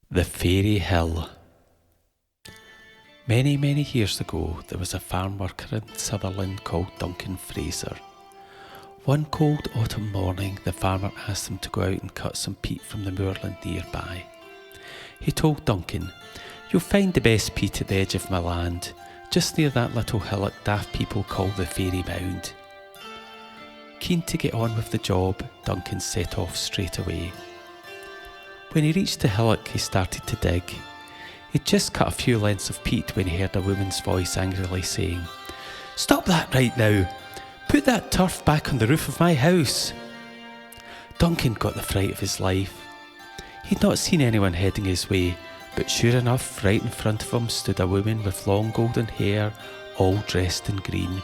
The Fairy Hill. Many, many years ago, there was a farm worker in Sutherland called Duncan Fraser. One cold autumn morning, the farmer asked him to go out and cut some peat from the moorland nearby. He told Duncan, "You'll find the best peat at the edge of my land, just near that little hillock daft people call the Fairy Mound." Keen to get on with the job, Duncan set off straight away. When he reached the hillock, he started to dig. He'd just cut a few lengths of peat when he heard a woman's voice angrily saying, "Stop that right now! Put that turf back on the roof of my house!" Duncan got the fright of his life. He'd not seen anyone heading his way, but sure enough, right in front of him stood a woman with long golden hair, all dressed in green.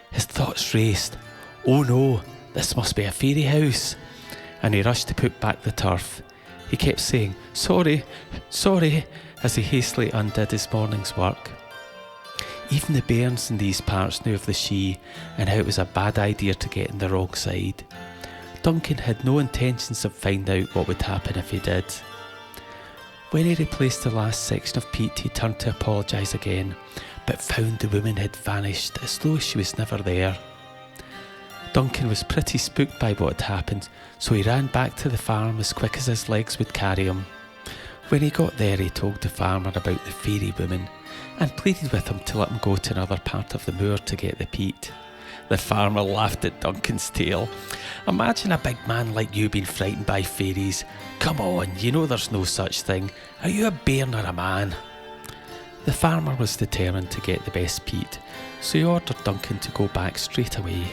His thoughts raced. "Oh no, this must be a fairy house," and he rushed to put back the turf. He kept saying, sorry, as he hastily undid his morning's work. Even the bairns in these parts knew of the she and how it was a bad idea to get in the wrong side. Duncan had no intentions of finding out what would happen if he did. When he replaced the last section of peat, he turned to apologise again, but found the woman had vanished as though she was never there. Duncan was pretty spooked by what had happened, so he ran back to the farm as quick as his legs would carry him. When he got there, he told the farmer about the fairy woman and pleaded with him to let him go to another part of the moor to get the peat. The farmer laughed at Duncan's tale. "Imagine a big man like you being frightened by fairies. Come on, you know there's no such thing. Are you a bairn or a man?" The farmer was determined to get the best peat, so he ordered Duncan to go back straight away.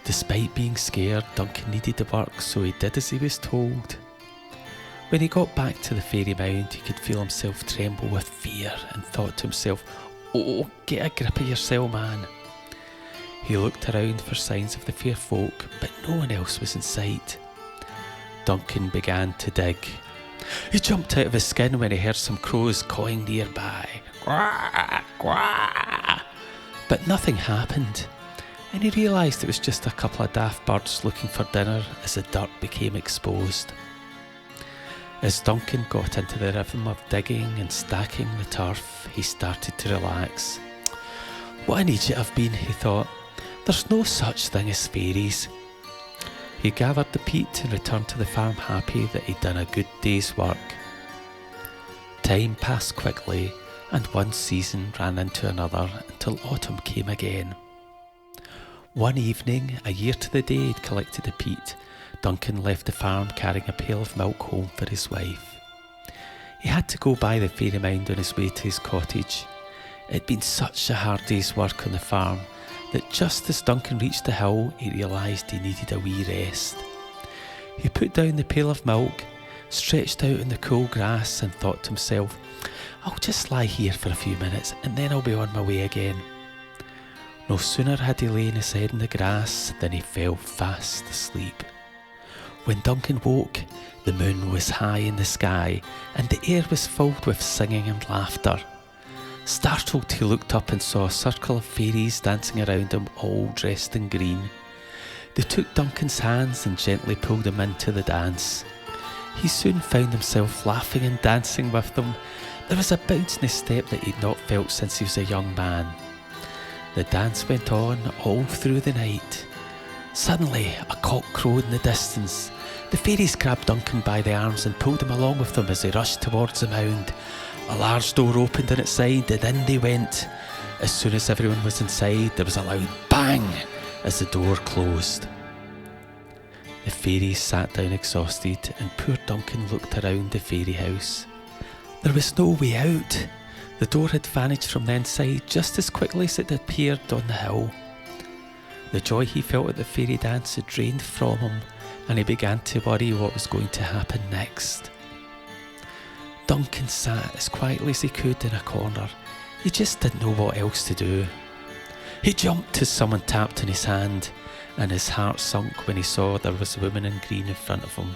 Despite being scared, Duncan needed the work, so he did as he was told. When he got back to the fairy mound, he could feel himself tremble with fear and thought to himself, "Oh, get a grip of yourself, man." He looked around for signs of the fair folk, but no one else was in sight. Duncan began to dig. He jumped out of his skin when he heard some crows cawing nearby. Quack, quack. But nothing happened, and he realised it was just a couple of daft birds looking for dinner as the dirt became exposed. As Duncan got into the rhythm of digging and stacking the turf, he started to relax. "What an idiot I've been," he thought. "There's no such thing as fairies." He gathered the peat and returned to the farm happy that he'd done a good day's work. Time passed quickly, and one season ran into another until autumn came again. One evening, a year to the day he'd collected the peat, Duncan left the farm carrying a pail of milk home for his wife. He had to go by the fairy mound on his way to his cottage. It'd been such a hard day's work on the farm that just as Duncan reached the hill, he realised he needed a wee rest. He put down the pail of milk, stretched out in the cool grass and thought to himself, "I'll just lie here for a few minutes and then I'll be on my way again." No sooner had he lain his head in the grass than he fell fast asleep. When Duncan woke, the moon was high in the sky and the air was filled with singing and laughter. Startled, he looked up and saw a circle of fairies dancing around him, all dressed in green. They took Duncan's hands and gently pulled him into the dance. He soon found himself laughing and dancing with them. There was a bounce in his step that he'd not felt since he was a young man. The dance went on all through the night. Suddenly, a cock crowed in the distance. The fairies grabbed Duncan by the arms and pulled him along with them as they rushed towards the mound. A large door opened on its side and in they went. As soon as everyone was inside, there was a loud bang as the door closed. The fairies sat down exhausted and poor Duncan looked around the fairy house. There was no way out. The door had vanished from the inside just as quickly as it had appeared on the hill. The joy he felt at the fairy dance had drained from him, and he began to worry what was going to happen next. Duncan sat as quietly as he could in a corner. He just didn't know what else to do. He jumped as someone tapped on his hand, and his heart sunk when he saw there was a woman in green in front of him.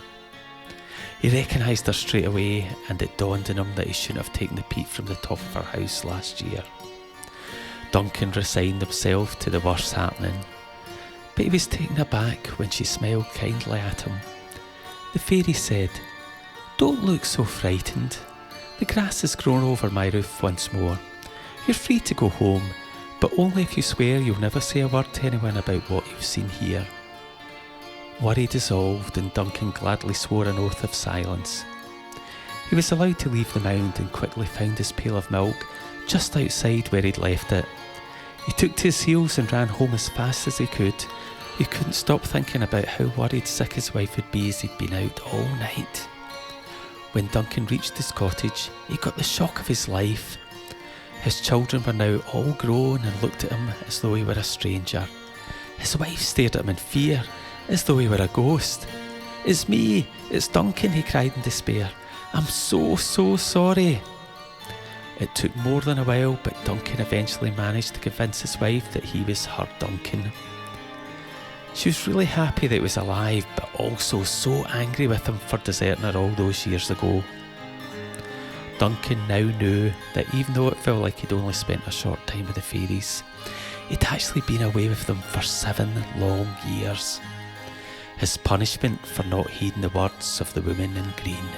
He recognised her straight away, and it dawned on him that he shouldn't have taken the peat from the top of her house last year. Duncan resigned himself to the worst happening, but he was taken aback when she smiled kindly at him. The fairy said, Don't look so frightened. The grass has grown over my roof once more. You're free to go home, but only if you swear you'll never say a word to anyone about what you've seen here." Worry dissolved, and Duncan gladly swore an oath of silence. He was allowed to leave the mound and quickly found his pail of milk just outside where he'd left it. He took to his heels and ran home as fast as he could. He couldn't stop thinking about how worried sick his wife would be as he'd been out all night. When Duncan reached his cottage, he got the shock of his life. His children were now all grown and looked at him as though he were a stranger. His wife stared at him in fear, as though he were a ghost. "It's me, it's Duncan," he cried in despair. "I'm so sorry." It took more than a while, but Duncan eventually managed to convince his wife that he was her Duncan. She was really happy that he was alive, but also so angry with him for deserting her all those years ago. Duncan now knew that even though it felt like he'd only spent a short time with the fairies, he'd actually been away with them for 7 long years. His punishment for not heeding the words of the woman in green.